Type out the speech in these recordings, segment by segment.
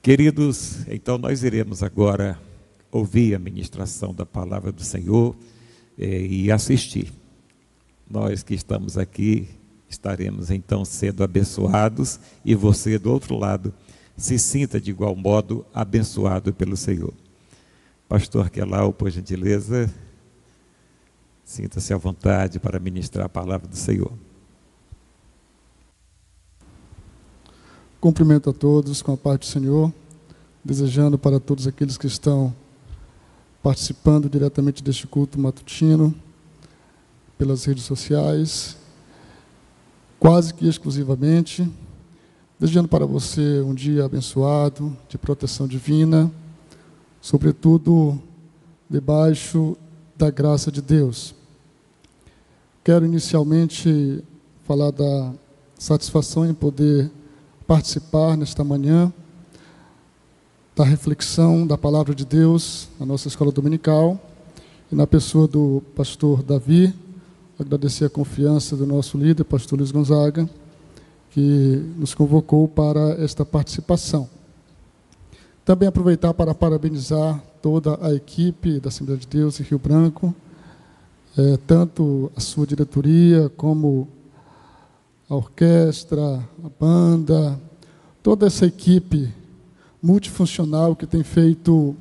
Queridos, então nós iremos agora ouvir a ministração da palavra do Senhor e assistir. Nós que estamos aqui estaremos então sendo abençoados e você do outro lado se sinta de igual modo abençoado pelo Senhor. Pastor Quelau, por gentileza, sinta-se à vontade para ministrar a palavra do Senhor. Cumprimento a todos com a paz do Senhor, desejando para todos aqueles que estão participando diretamente deste culto matutino, pelas redes sociais, quase que exclusivamente, desejando para você um dia abençoado, de proteção divina, sobretudo debaixo da graça de Deus. Quero inicialmente falar da satisfação em poder participar nesta manhã da reflexão da Palavra de Deus na nossa escola dominical e na pessoa do pastor Davi, agradecer a confiança do nosso líder, pastor Luiz Gonzaga, que nos convocou para esta participação. Também aproveitar para parabenizar toda a equipe da Assembleia de Deus em Rio Branco, tanto a sua diretoria como a orquestra, a banda, toda essa equipe multifuncional que tem feito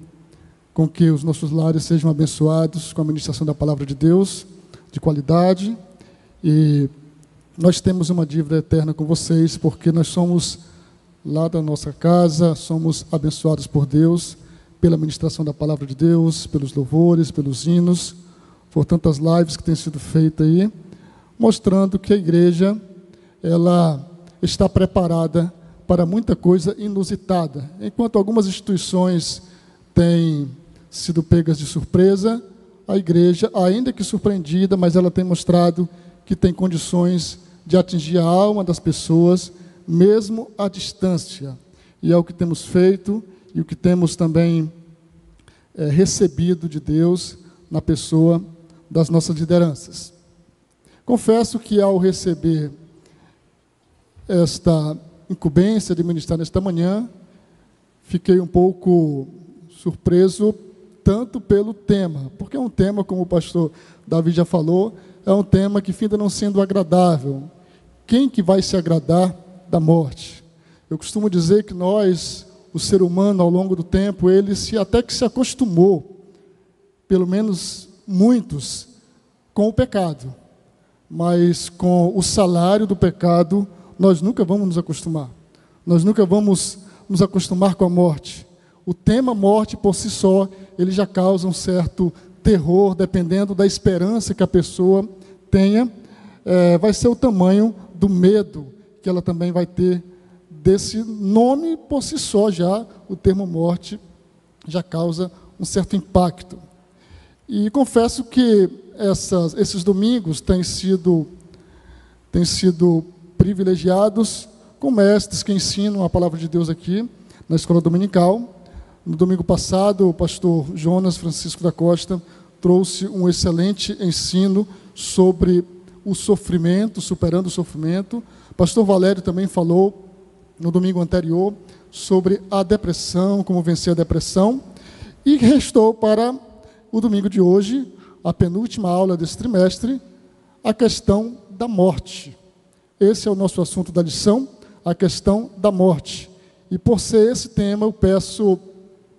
com que os nossos lares sejam abençoados com a ministração da Palavra de Deus, de qualidade. E nós temos uma dívida eterna com vocês, porque nós somos, lá da nossa casa, somos abençoados por Deus, pela ministração da Palavra de Deus, pelos louvores, pelos hinos, por tantas lives que têm sido feitas aí, mostrando que a igreja ela está preparada para muita coisa inusitada. Enquanto algumas instituições têm sido pegas de surpresa, a igreja, ainda que surpreendida, mas ela tem mostrado que tem condições de atingir a alma das pessoas, mesmo à distância. E é o que temos feito e o que temos também recebido de Deus na pessoa das nossas lideranças. Confesso que ao receber esta incumbência de ministrar nesta manhã, fiquei um pouco surpreso, tanto pelo tema, porque é um tema, como o pastor Davi já falou, é um tema que finda não sendo agradável. Quem que vai se agradar da morte? Eu costumo dizer que nós, o ser humano, ao longo do tempo, ele até que se acostumou, pelo menos muitos, com o pecado. Mas com o salário do pecado, nós nunca vamos nos acostumar. Nós nunca vamos nos acostumar com a morte. O tema morte, por si só, ele já causa um certo terror, dependendo da esperança que a pessoa tenha. Vai ser o tamanho do medo que ela também vai ter desse nome, por si só, já o termo morte já causa um certo impacto. E confesso que esses domingos têm sido privilegiados com mestres que ensinam a palavra de Deus aqui na escola dominical. No domingo passado, o pastor Jonas Francisco da Costa trouxe um excelente ensino sobre o sofrimento, superando o sofrimento. O pastor Valério também falou no domingo anterior sobre a depressão, como vencer a depressão. E restou para o domingo de hoje, a penúltima aula desse trimestre, a questão da morte. Esse é o nosso assunto da lição, a questão da morte. E por ser esse tema, eu peço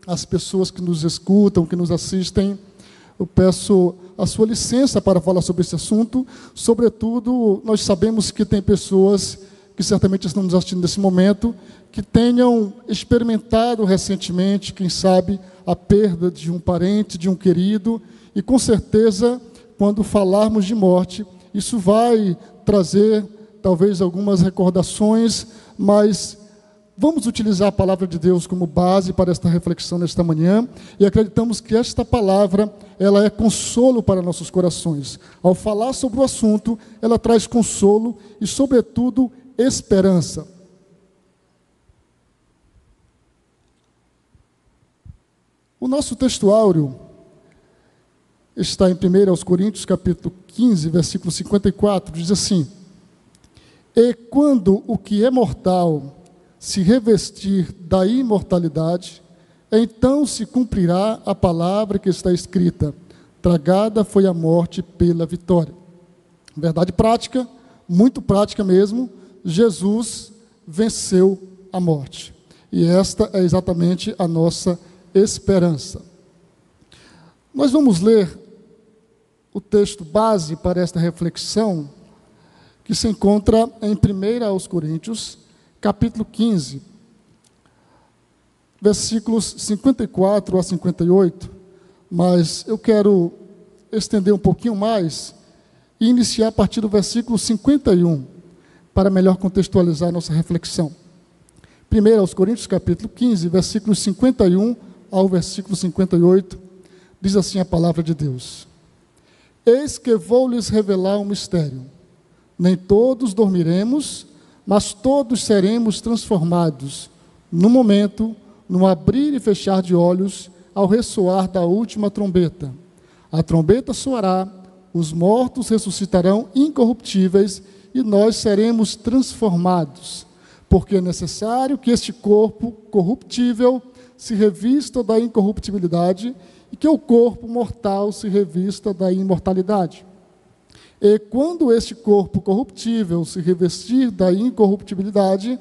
às pessoas que nos escutam, que nos assistem, eu peço a sua licença para falar sobre esse assunto. Sobretudo, nós sabemos que tem pessoas que certamente estão nos assistindo nesse momento, que tenham experimentado recentemente, quem sabe, a perda de um parente, de um querido, e com certeza, quando falarmos de morte, isso vai trazer talvez algumas recordações, mas vamos utilizar a palavra de Deus como base para esta reflexão nesta manhã, e acreditamos que esta palavra, ela é consolo para nossos corações. Ao falar sobre o assunto, ela traz consolo e, sobretudo, esperança. O nosso texto áureo está em 1 Coríntios, capítulo 15, versículo 54, diz assim: E quando o que é mortal se revestir da imortalidade, então se cumprirá a palavra que está escrita: tragada foi a morte pela vitória. Verdade prática, muito prática mesmo, Jesus venceu a morte. E esta é exatamente a nossa esperança. Nós vamos ler o texto base para esta reflexão, que se encontra em 1 Coríntios, capítulo 15, versículos 54 a 58, mas eu quero estender um pouquinho mais e iniciar a partir do versículo 51, para melhor contextualizar a nossa reflexão. 1 Coríntios, capítulo 15, versículos 51 ao versículo 58, diz assim a palavra de Deus: Eis que vou lhes revelar um mistério. Nem todos dormiremos, mas todos seremos transformados, no momento, no abrir e fechar de olhos, ao ressoar da última trombeta. A trombeta soará, os mortos ressuscitarão incorruptíveis, e nós seremos transformados, porque é necessário que este corpo corruptível se revista da incorruptibilidade, e que o corpo mortal se revista da imortalidade. E quando este corpo corruptível se revestir da incorruptibilidade,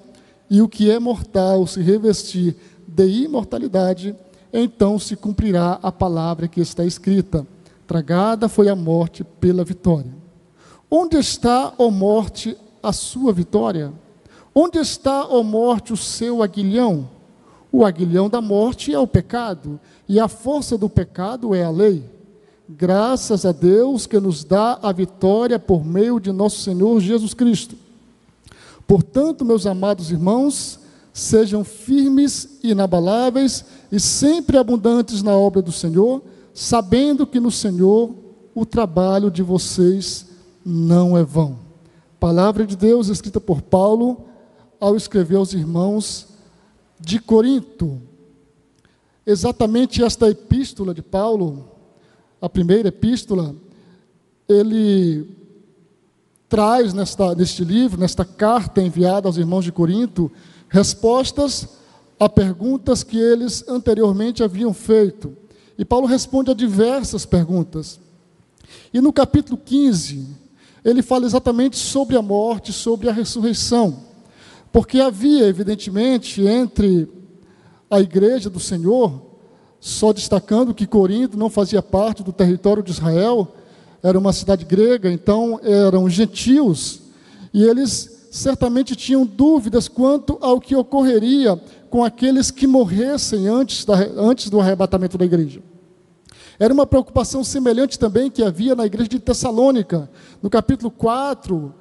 e o que é mortal se revestir de imortalidade, então se cumprirá a palavra que está escrita: tragada foi a morte pela vitória. Onde está, ó morte, a sua vitória? Onde está, ó morte, o seu aguilhão? O aguilhão da morte é o pecado, e a força do pecado é a lei. Graças a Deus que nos dá a vitória por meio de nosso Senhor Jesus Cristo. Portanto, meus amados irmãos, sejam firmes e inabaláveis e sempre abundantes na obra do Senhor, sabendo que no Senhor o trabalho de vocês não é vão. Palavra de Deus escrita por Paulo ao escrever aos irmãos de Corinto. Exatamente esta epístola de Paulo, a primeira epístola, ele traz neste livro, nesta carta enviada aos irmãos de Corinto, respostas a perguntas que eles anteriormente haviam feito. E Paulo responde a diversas perguntas. E no capítulo 15, ele fala exatamente sobre a morte, sobre a ressurreição. Porque havia, evidentemente, entre a igreja do Senhor, só destacando que Corinto não fazia parte do território de Israel, era uma cidade grega, então eram gentios, e eles certamente tinham dúvidas quanto ao que ocorreria com aqueles que morressem antes do arrebatamento da igreja. Era uma preocupação semelhante também que havia na igreja de Tessalônica. No capítulo 4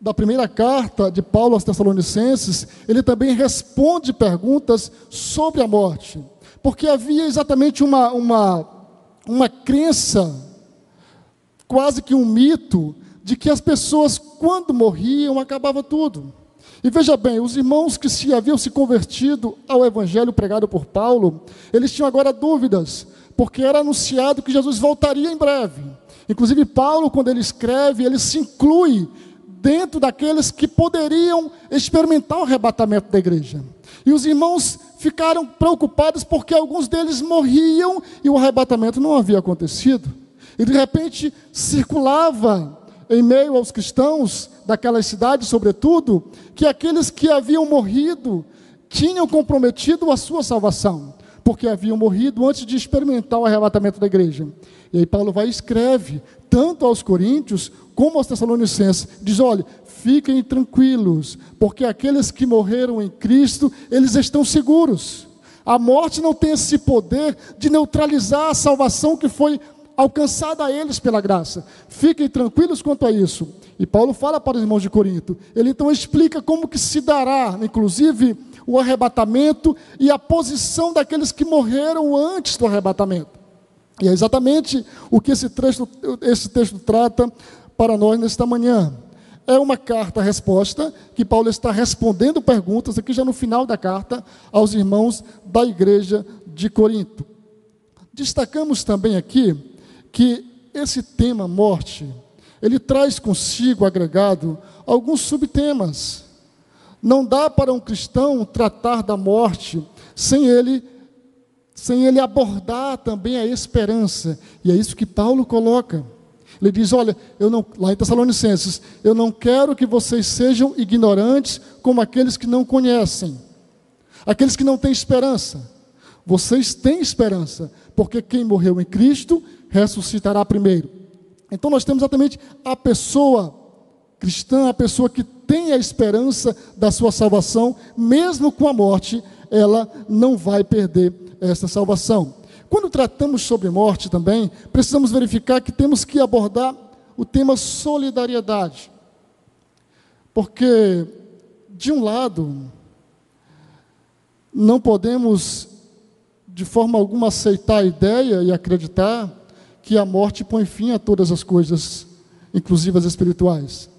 da primeira carta de Paulo aos Tessalonicenses, ele também responde perguntas sobre a morte, porque havia exatamente uma crença, quase que um mito, de que as pessoas, quando morriam, acabava tudo. E veja bem, os irmãos que haviam se convertido ao evangelho pregado por Paulo, eles tinham agora dúvidas, porque era anunciado que Jesus voltaria em breve. Inclusive Paulo, quando ele escreve, ele se inclui dentro daqueles que poderiam experimentar o arrebatamento da igreja. E os irmãos ficaram preocupados porque alguns deles morriam e o arrebatamento não havia acontecido. E de repente circulava em meio aos cristãos daquelas cidades, sobretudo, que aqueles que haviam morrido tinham comprometido a sua salvação, porque haviam morrido antes de experimentar o arrebatamento da igreja. E aí Paulo vai e escreve, tanto aos coríntios como aos tessalonicenses, diz: olha, fiquem tranquilos, porque aqueles que morreram em Cristo, eles estão seguros. A morte não tem esse poder de neutralizar a salvação que foi alcançada a eles pela graça. Fiquem tranquilos quanto a isso. E Paulo fala para os irmãos de Corinto. Ele então explica como que se dará, inclusive, o arrebatamento e a posição daqueles que morreram antes do arrebatamento. E é exatamente o que esse texto trata para nós nesta manhã. É uma carta-resposta que Paulo está respondendo perguntas, aqui já no final da carta, aos irmãos da igreja de Corinto. Destacamos também aqui que esse tema morte, ele traz consigo agregado alguns subtemas. Não dá para um cristão tratar da morte sem ele abordar também a esperança. E é isso que Paulo coloca. Ele diz, olha, lá em Tessalonicenses, eu não quero que vocês sejam ignorantes como aqueles que não conhecem, aqueles que não têm esperança. Vocês têm esperança, porque quem morreu em Cristo ressuscitará primeiro. Então nós temos exatamente a pessoa cristã, a pessoa que tem a esperança da sua salvação, mesmo com a morte, ela não vai perder essa salvação. Quando tratamos sobre morte também, precisamos verificar que temos que abordar o tema solidariedade. Porque, de um lado, não podemos, de forma alguma, aceitar a ideia e acreditar que a morte põe fim a todas as coisas, inclusive as espirituais.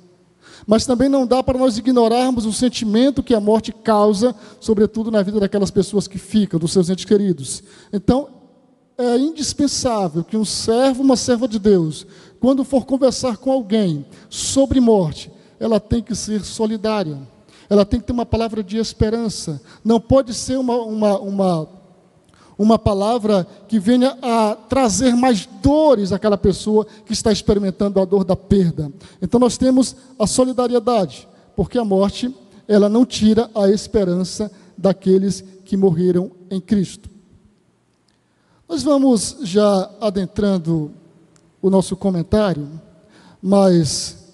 Mas também não dá para nós ignorarmos o sentimento que a morte causa, sobretudo na vida daquelas pessoas que ficam, dos seus entes queridos. Então, é indispensável que um servo, uma serva de Deus, quando for conversar com alguém sobre morte, ela tem que ser solidária. Ela tem que ter uma palavra de esperança. Não pode ser uma palavra que venha a trazer mais dores àquela pessoa que está experimentando a dor da perda. Então nós temos a solidariedade, porque a morte, ela não tira a esperança daqueles que morreram em Cristo. Nós vamos já adentrando o nosso comentário, mas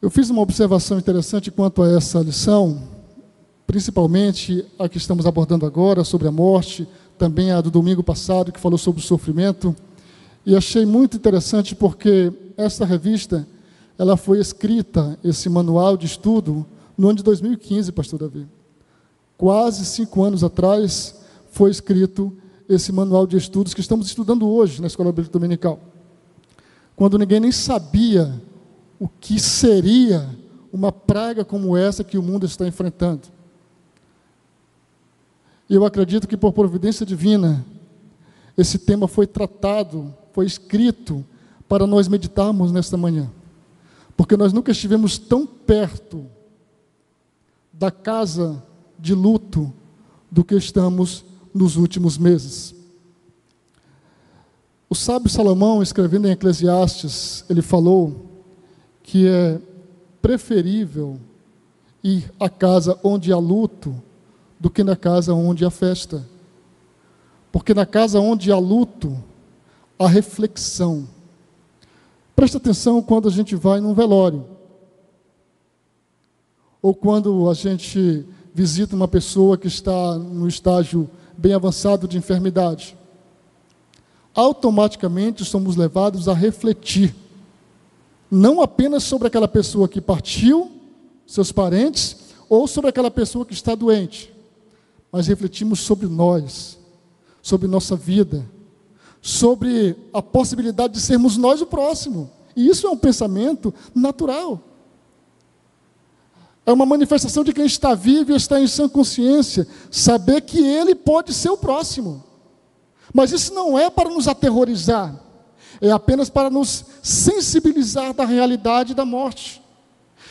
eu fiz uma observação interessante quanto a essa lição, principalmente a que estamos abordando agora, sobre a morte, também a do domingo passado, que falou sobre o sofrimento, e achei muito interessante porque essa revista, ela foi escrita, esse manual de estudo, no ano de 2015, pastor Davi. Quase 5 anos atrás foi escrito esse manual de estudos que estamos estudando hoje na Escola Bíblica Dominical. Quando ninguém nem sabia o que seria uma praga como essa que o mundo está enfrentando. E eu acredito que por providência divina, esse tema foi tratado, foi escrito para nós meditarmos nesta manhã. Porque nós nunca estivemos tão perto da casa de luto do que estamos nos últimos meses. O sábio Salomão, escrevendo em Eclesiastes, ele falou que é preferível ir à casa onde há luto do que na casa onde há festa. Porque na casa onde há luto, há reflexão. Presta atenção quando a gente vai num velório, ou quando a gente visita uma pessoa que está no estágio bem avançado de enfermidade. Automaticamente somos levados a refletir, não apenas sobre aquela pessoa que partiu, seus parentes, ou sobre aquela pessoa que está doente, mas refletimos sobre nós, sobre nossa vida, sobre a possibilidade de sermos nós o próximo. E isso é um pensamento natural. É uma manifestação de quem está vivo e está em sã consciência, saber que ele pode ser o próximo. Mas isso não é para nos aterrorizar, é apenas para nos sensibilizar da realidade da morte.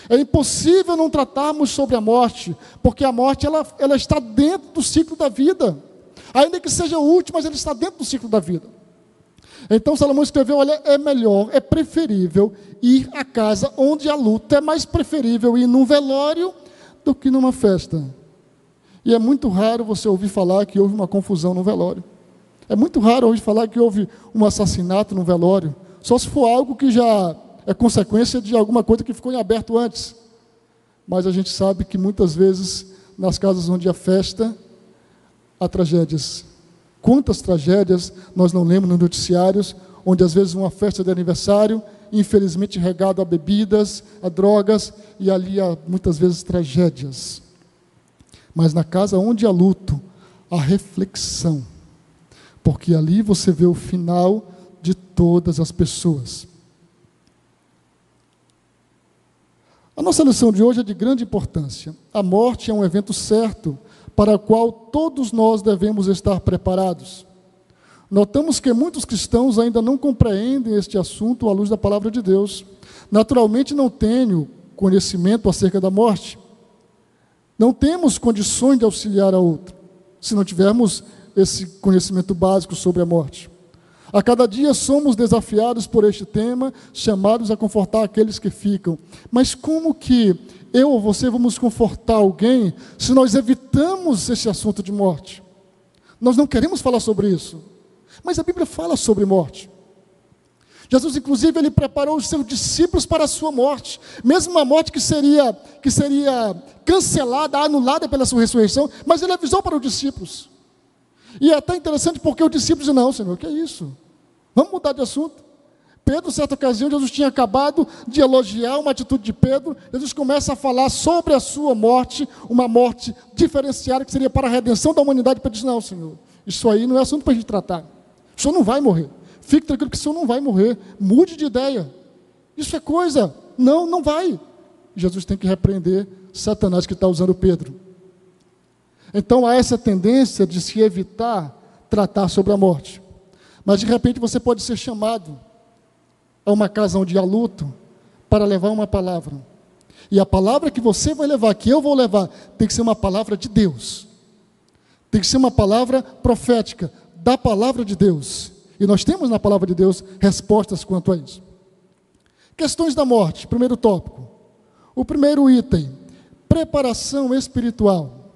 É impossível não tratarmos sobre a morte, porque a morte ela está dentro do ciclo da vida. Ainda que seja o último, mas ele está dentro do ciclo da vida. Então Salomão escreveu, olha, é melhor, é preferível ir à casa onde há luto. É mais preferível ir num velório do que numa festa. E é muito raro você ouvir falar que houve uma confusão no velório. É muito raro ouvir falar que houve um assassinato no velório. Só se for algo que já é consequência de alguma coisa que ficou em aberto antes. Mas a gente sabe que muitas vezes, nas casas onde há festa, há tragédias. Quantas tragédias nós não lemos nos noticiários, onde às vezes uma festa de aniversário, infelizmente regado a bebidas, a drogas, e ali há muitas vezes tragédias. Mas na casa onde há luto, há reflexão, porque ali você vê o final de todas as pessoas. A nossa lição de hoje é de grande importância. A morte é um evento certo, para o qual todos nós devemos estar preparados. Notamos que muitos cristãos ainda não compreendem este assunto à luz da palavra de Deus. Naturalmente não tenho conhecimento acerca da morte, Não temos condições de auxiliar a outro, se não tivermos esse conhecimento básico sobre a morte. A cada dia somos desafiados por este tema, chamados a confortar aqueles que ficam. Mas como que eu ou você vamos confortar alguém se nós evitamos esse assunto de morte? Nós não queremos falar sobre isso, mas a Bíblia fala sobre morte. Jesus, inclusive, ele preparou os seus discípulos para a sua morte, mesmo uma morte que seria cancelada, anulada pela sua ressurreição, mas ele avisou para os discípulos. E é até interessante porque os discípulos dizem, não, Senhor, o que é isso? Vamos mudar de assunto. Pedro, certa ocasião, Jesus tinha acabado de elogiar uma atitude de Pedro. Jesus começa a falar sobre a sua morte, uma morte diferenciada que seria para a redenção da humanidade. Pedro diz, não, Senhor, isso aí não é assunto para a gente tratar. O Senhor não vai morrer. Fique tranquilo que o Senhor não vai morrer. Mude de ideia. Isso é coisa. Não vai. Jesus tem que repreender Satanás que está usando Pedro. Então há essa tendência de se evitar tratar sobre a morte. Mas de repente você pode ser chamado a uma casa onde há luto para levar uma palavra. E a palavra que você vai levar, que eu vou levar, tem que ser uma palavra de Deus. Tem que ser uma palavra profética, da palavra de Deus. E nós temos na palavra de Deus respostas quanto a isso. Questões da morte, primeiro tópico. O primeiro item, preparação espiritual.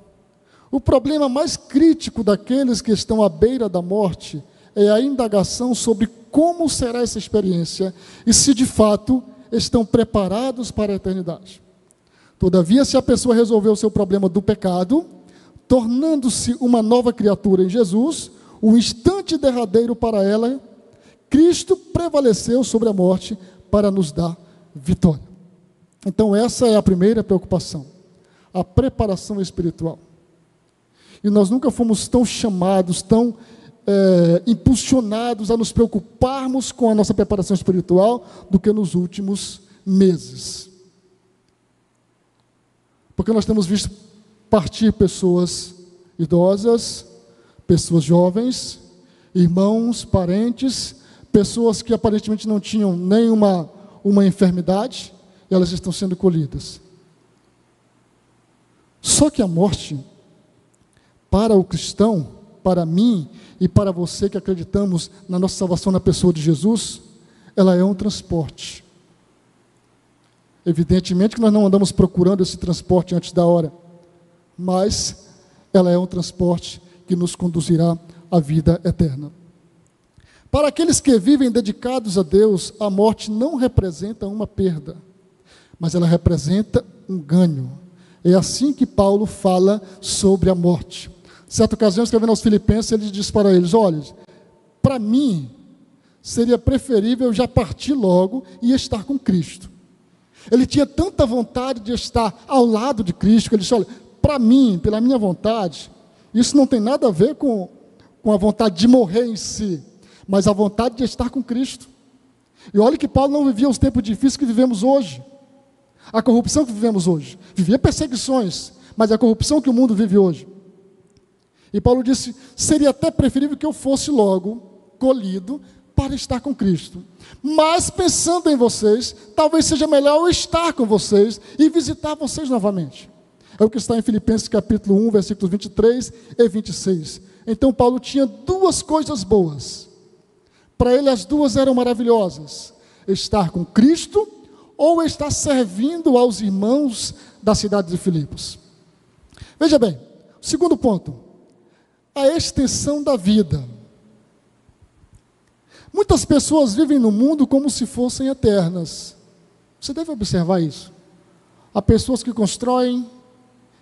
O problema mais crítico daqueles que estão à beira da morte é a indagação sobre como será essa experiência e se de fato estão preparados para a eternidade. Todavia, se a pessoa resolveu o seu problema do pecado, tornando-se uma nova criatura em Jesus, o instante derradeiro para ela, Cristo prevaleceu sobre a morte para nos dar vitória. Então essa é a primeira preocupação, a preparação espiritual. E nós nunca fomos tão chamados, tão impulsionados a nos preocuparmos com a nossa preparação espiritual do que nos últimos meses. Porque nós temos visto partir pessoas idosas, pessoas jovens, irmãos, parentes, pessoas que aparentemente não tinham nenhuma enfermidade, e elas estão sendo colhidas. Só que a morte, para o cristão, para mim e para você que acreditamos na nossa salvação na pessoa de Jesus, ela é um transporte. Evidentemente que nós não andamos procurando esse transporte antes da hora, mas ela é um transporte que nos conduzirá à vida eterna. Para aqueles que vivem dedicados a Deus, a morte não representa uma perda, mas ela representa um ganho. É assim que Paulo fala sobre a morte. Certa ocasião, escrevendo aos Filipenses, ele diz para eles, olha, para mim, seria preferível já partir logo e estar com Cristo. Ele tinha tanta vontade de estar ao lado de Cristo, que ele disse, olha, para mim, pela minha vontade, isso não tem nada a ver com a vontade de morrer em si, mas a vontade de estar com Cristo. E olha que Paulo não vivia os tempos difíceis que vivemos hoje, a corrupção que vivemos hoje, vivia perseguições, mas a corrupção que o mundo vive hoje. E Paulo disse, seria até preferível que eu fosse logo colhido para estar com Cristo. Mas pensando em vocês, talvez seja melhor eu estar com vocês e visitar vocês novamente. É o que está em Filipenses capítulo 1, versículos 23 e 26. Então Paulo tinha duas coisas boas. Para ele as duas eram maravilhosas. Estar com Cristo ou estar servindo aos irmãos da cidade de Filipos. Veja bem, segundo ponto, a extensão da vida. Muitas pessoas vivem no mundo como se fossem eternas. Você deve observar isso. Há pessoas que constroem,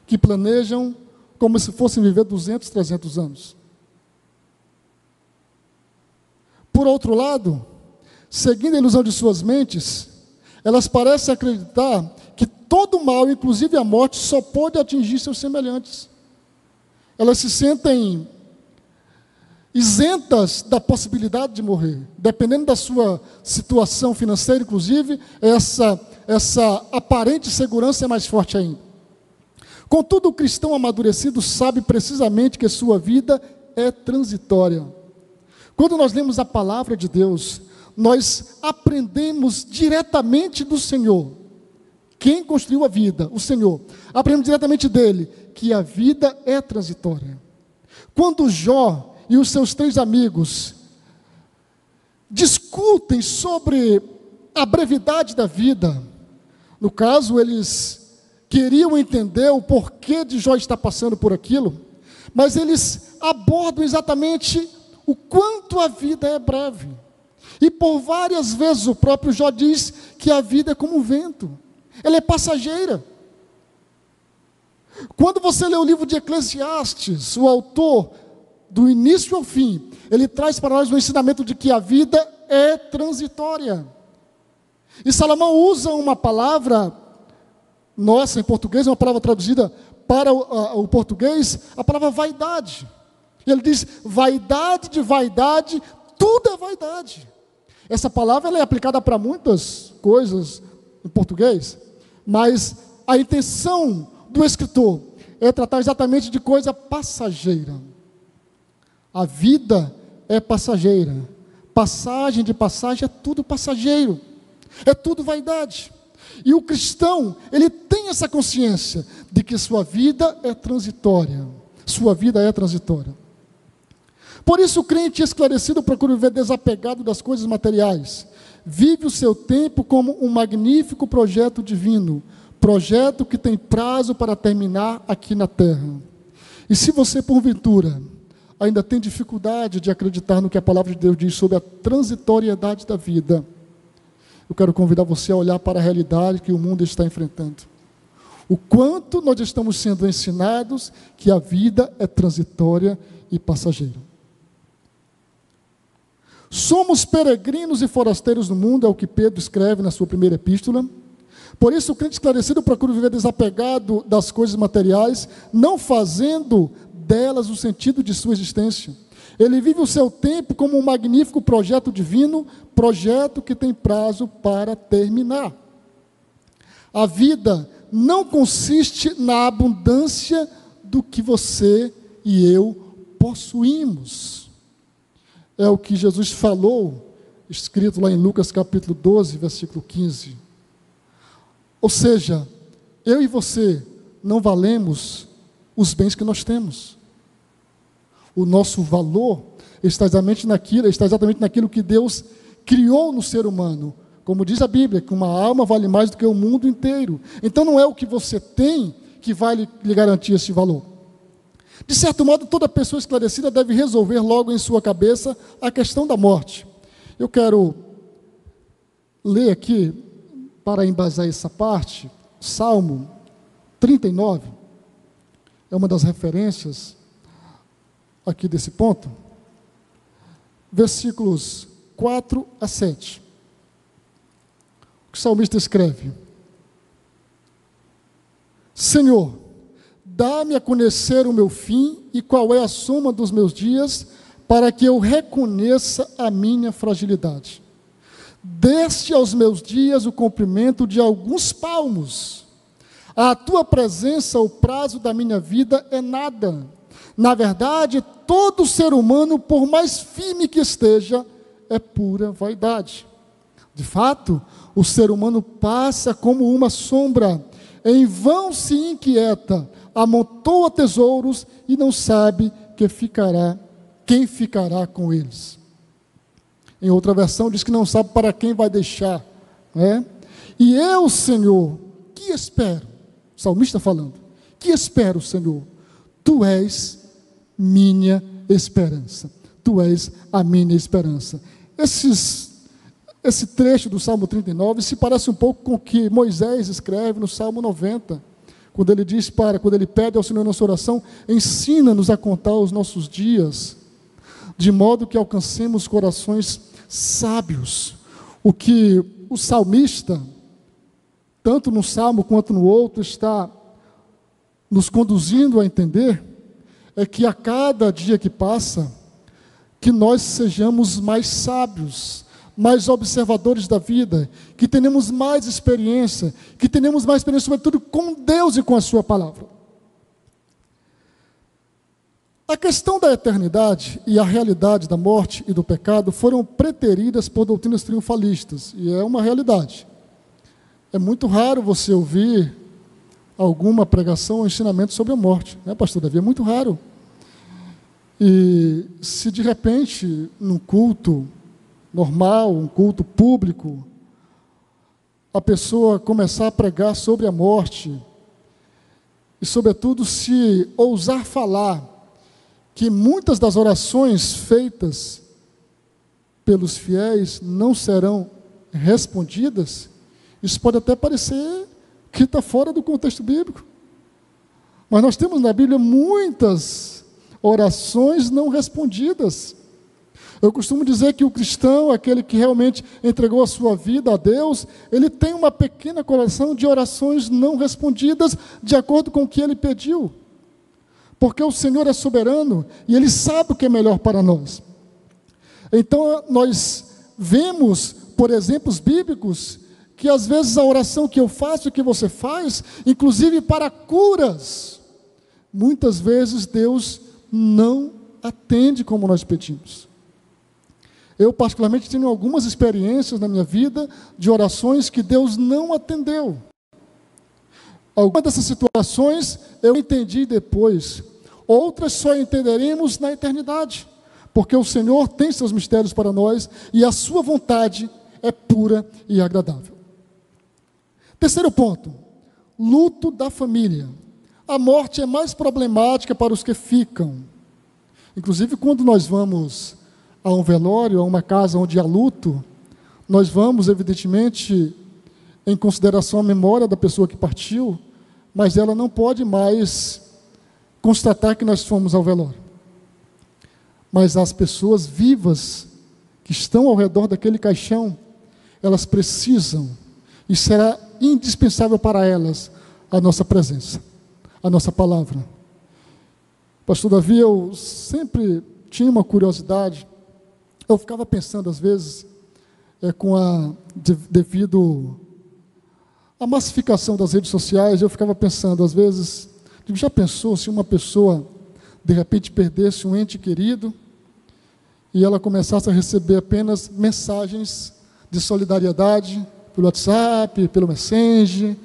que planejam, como se fossem viver 200, 300 anos. Por outro lado, seguindo a ilusão de suas mentes, elas parecem acreditar que todo mal, inclusive a morte, só pode atingir seus semelhantes. Elas se sentem isentas da possibilidade de morrer. Dependendo da sua situação financeira, inclusive, essa aparente segurança é mais forte ainda. Contudo, o cristão amadurecido sabe precisamente que sua vida é transitória. Quando nós lemos a palavra de Deus, nós aprendemos diretamente do Senhor quem construiu a vida, o Senhor. Aprendemos diretamente dele que a vida é transitória. Quando Jó e os seus 3 amigos discutem sobre a brevidade da vida, no caso, eles queriam entender o porquê de Jó estar passando por aquilo, mas eles abordam exatamente o quanto a vida é breve. E por várias vezes o próprio Jó diz que a vida é como um vento, ela é passageira. Quando você lê o livro de Eclesiastes, o autor, do início ao fim, ele traz para nós o ensinamento de que a vida é transitória. E Salomão usa uma palavra nossa em português, uma palavra traduzida para o português, a palavra vaidade. Ele diz: vaidade de vaidade, tudo é vaidade. Essa palavra ela é aplicada para muitas coisas em português, mas a intenção do escritor é tratar exatamente de coisa passageira. A vida é passageira. Passagem de passagem é tudo passageiro. É tudo vaidade. E o cristão, ele tem essa consciência de que sua vida é transitória. Sua vida é transitória. Por isso o crente esclarecido procura viver desapegado das coisas materiais. Vive o seu tempo como um magnífico projeto divino. Projeto que tem prazo para terminar aqui na terra. E se você, porventura, ainda tem dificuldade de acreditar no que a palavra de Deus diz sobre a transitoriedade da vida, eu quero convidar você a olhar para a realidade que o mundo está enfrentando. O quanto nós estamos sendo ensinados que a vida é transitória e passageira. Somos peregrinos e forasteiros no mundo, é o que Pedro escreve na sua primeira epístola. Por isso o crente esclarecido procura viver desapegado das coisas materiais, não fazendo delas o sentido de sua existência. Ele vive o seu tempo como um magnífico projeto divino, projeto que tem prazo para terminar. A vida não consiste na abundância do que você e eu possuímos. É o que Jesus falou, escrito lá em Lucas capítulo 12, versículo 15. Ou seja, eu e você não valemos os bens que nós temos. O nosso valor está exatamente naquilo que Deus criou no ser humano. Como diz a Bíblia, que uma alma vale mais do que o mundo inteiro. Então não é o que você tem que vai lhe garantir esse valor. De certo modo, toda pessoa esclarecida deve resolver logo em sua cabeça a questão da morte. Eu quero ler aqui, para embasar essa parte, Salmo 39. É uma das referências aqui desse ponto. Versículos 4 a 7. O salmista escreve: Senhor, dá-me a conhecer o meu fim e qual é a soma dos meus dias, para que eu reconheça a minha fragilidade. Deste aos meus dias o comprimento de alguns palmos. À tua presença o prazo da minha vida é nada. Na verdade, todo ser humano, por mais firme que esteja, é pura vaidade. De fato, o ser humano passa como uma sombra, em vão se inquieta, amontoa tesouros e não sabe quem ficará com eles. Em outra versão diz que não sabe para quem vai deixar, né? E eu, Senhor, que espero? O salmista falando, que espero, Senhor? Tu és minha esperança. Tu és a minha esperança. Esse trecho do Salmo 39 se parece um pouco com o que Moisés escreve no Salmo 90, quando ele pede ao Senhor na sua oração: ensina-nos a contar os nossos dias, de modo que alcancemos corações sábios. O que o salmista, tanto no Salmo quanto no outro, está nos conduzindo a entender, é que a cada dia que passa, que nós sejamos mais sábios, mais observadores da vida, que tenhamos mais experiência, sobretudo com Deus e com a sua palavra. A questão da eternidade e a realidade da morte e do pecado foram preteridas por doutrinas triunfalistas, e é uma realidade. É muito raro você ouvir alguma pregação ou ensinamento sobre a morte, né, pastor Davi? É muito raro. E se de repente, num culto normal, um culto público, a pessoa começar a pregar sobre a morte, e sobretudo se ousar falar que muitas das orações feitas pelos fiéis não serão respondidas, isso pode até parecer que está fora do contexto bíblico. Mas nós temos na Bíblia muitas orações não respondidas. Eu costumo dizer que o cristão, aquele que realmente entregou a sua vida a Deus, ele tem uma pequena coleção de orações não respondidas de acordo com o que ele pediu. Porque o Senhor é soberano e Ele sabe o que é melhor para nós. Então, nós vemos, por exemplos bíblicos, que às vezes a oração que eu faço e que você faz, inclusive para curas, muitas vezes Deus não atende como nós pedimos. Eu particularmente tenho algumas experiências na minha vida de orações que Deus não atendeu. Algumas dessas situações eu entendi depois, outras só entenderemos na eternidade, porque o Senhor tem seus mistérios para nós e a sua vontade é pura e agradável. Terceiro ponto, luto da família. A morte é mais problemática para os que ficam. Inclusive, quando nós vamos a um velório, a uma casa onde há luto, nós vamos, evidentemente, em consideração a memória da pessoa que partiu, mas ela não pode mais constatar que nós fomos ao velório. Mas as pessoas vivas que estão ao redor daquele caixão, elas precisam, e será indispensável para elas, a nossa presença, a nossa palavra. Pastor Davi, eu sempre tinha uma curiosidade, eu ficava pensando às vezes, devido à massificação das redes sociais, eu ficava pensando às vezes, já pensou se uma pessoa de repente perdesse um ente querido e ela começasse a receber apenas mensagens de solidariedade pelo WhatsApp, pelo Messenger,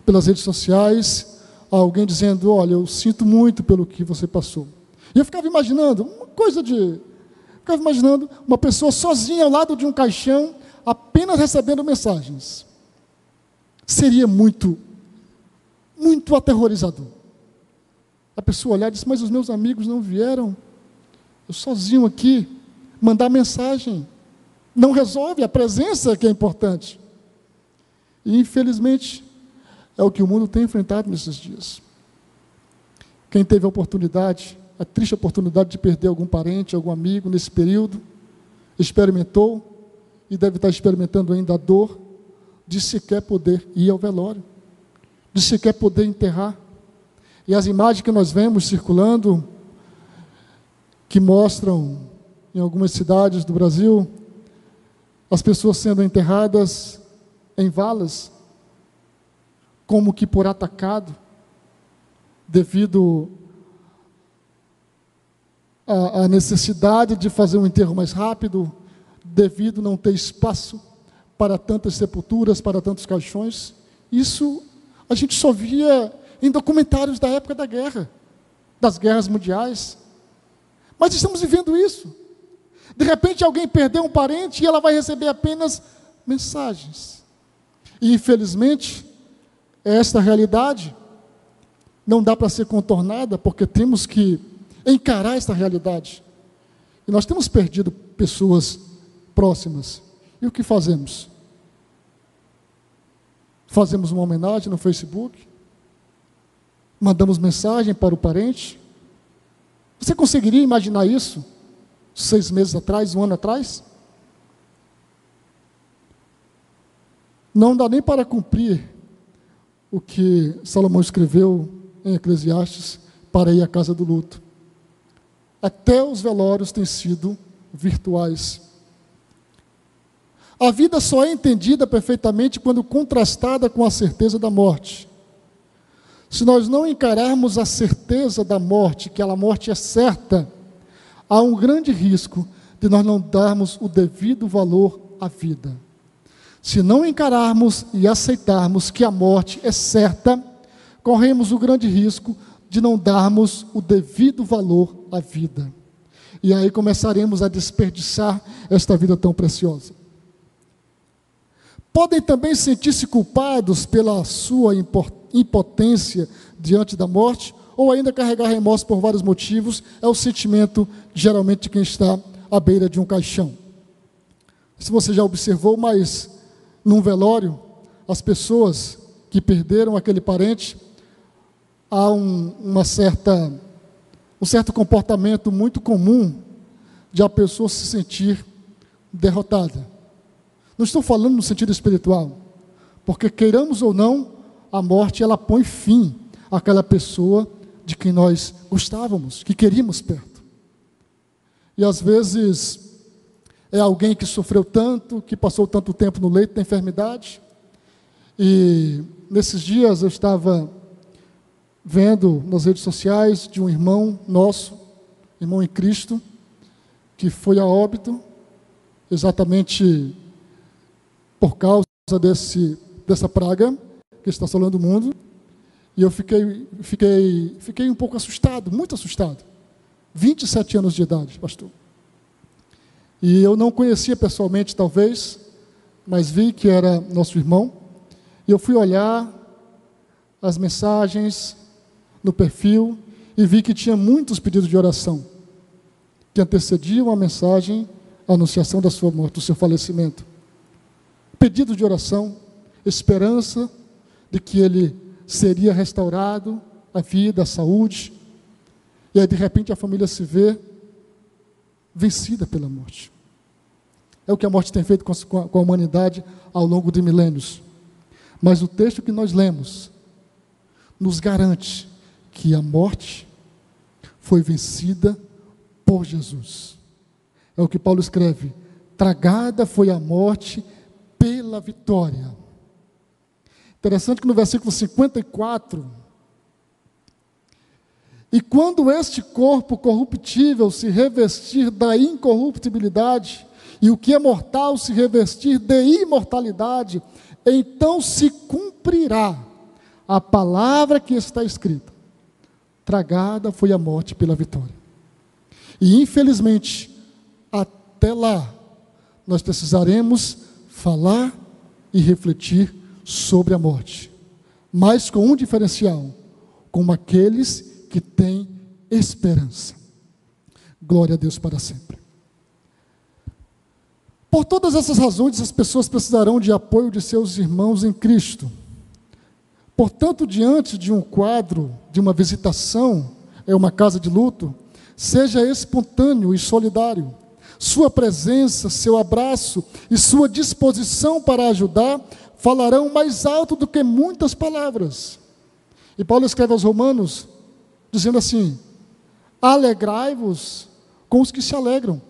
pelas redes sociais, alguém dizendo, olha, eu sinto muito pelo que você passou. E eu ficava imaginando, uma pessoa sozinha ao lado de um caixão, apenas recebendo mensagens. Seria muito aterrorizador. A pessoa olhar e dizer, mas os meus amigos não vieram, eu sozinho aqui, mandar mensagem, não resolve, a presença que é importante. E infelizmente, é o que o mundo tem enfrentado nesses dias. Quem teve a triste oportunidade de perder algum parente, algum amigo nesse período, experimentou e deve estar experimentando ainda a dor de sequer poder ir ao velório, de sequer poder enterrar. E as imagens que nós vemos circulando, que mostram em algumas cidades do Brasil, as pessoas sendo enterradas em valas, como que por atacado, devido à necessidade de fazer um enterro mais rápido, devido a não ter espaço para tantas sepulturas, para tantos caixões. Isso a gente só via em documentários da época da guerra, das guerras mundiais. Mas estamos vivendo isso. De repente alguém perdeu um parente e ela vai receber apenas mensagens. E infelizmente, esta realidade não dá para ser contornada, porque temos que encarar esta realidade. E nós temos perdido pessoas próximas. E o que fazemos? Fazemos uma homenagem no Facebook? Mandamos mensagem para o parente? Você conseguiria imaginar isso 6 meses atrás, 1 ano atrás? Não dá nem para cumprir o que Salomão escreveu em Eclesiastes para ir à casa do luto. Até os velórios têm sido virtuais. A vida só é entendida perfeitamente quando contrastada com a certeza da morte. Se nós não encararmos a certeza da morte, que a morte é certa, há um grande risco de nós não darmos o devido valor à vida. Se não encararmos e aceitarmos que a morte é certa, corremos o grande risco de não darmos o devido valor à vida. E aí começaremos a desperdiçar esta vida tão preciosa. Podem também sentir-se culpados pela sua impotência diante da morte, ou ainda carregar remorso por vários motivos. É o sentimento, geralmente, de quem está à beira de um caixão. Se você já observou, mas num velório, as pessoas que perderam aquele parente, há um certo comportamento muito comum de a pessoa se sentir derrotada. Não estou falando no sentido espiritual, porque queiramos ou não, a morte ela põe fim àquela pessoa de quem nós gostávamos, que queríamos perto. E às vezes é alguém que sofreu tanto, que passou tanto tempo no leito da enfermidade. E nesses dias eu estava vendo nas redes sociais de um irmão nosso, irmão em Cristo, que foi a óbito, exatamente por causa dessa praga que está assolando o mundo. E eu fiquei um pouco assustado, muito assustado. 27 anos de idade, pastor. E eu não conhecia pessoalmente, talvez, mas vi que era nosso irmão. E eu fui olhar as mensagens no perfil e vi que tinha muitos pedidos de oração que antecediam a mensagem, a anunciação da sua morte, do seu falecimento. Pedido de oração, esperança de que ele seria restaurado, a vida, a saúde. E aí, de repente, a família se vê vencida pela morte. É o que a morte tem feito com a humanidade ao longo de milênios. Mas o texto que nós lemos nos garante que a morte foi vencida por Jesus. É o que Paulo escreve: tragada foi a morte pela vitória. Interessante que no versículo 54, e quando este corpo corruptível se revestir da incorruptibilidade, e o que é mortal se revestir de imortalidade, então se cumprirá a palavra que está escrita: tragada foi a morte pela vitória. E infelizmente, até lá, nós precisaremos falar e refletir sobre a morte, mas com um diferencial: como aqueles que têm esperança. Glória a Deus para sempre. Por todas essas razões, as pessoas precisarão de apoio de seus irmãos em Cristo. Portanto, diante de um quadro, de uma visitação, uma casa de luto, seja espontâneo e solidário. Sua presença, seu abraço e sua disposição para ajudar falarão mais alto do que muitas palavras. E Paulo escreve aos Romanos, dizendo assim: alegrai-vos com os que se alegram,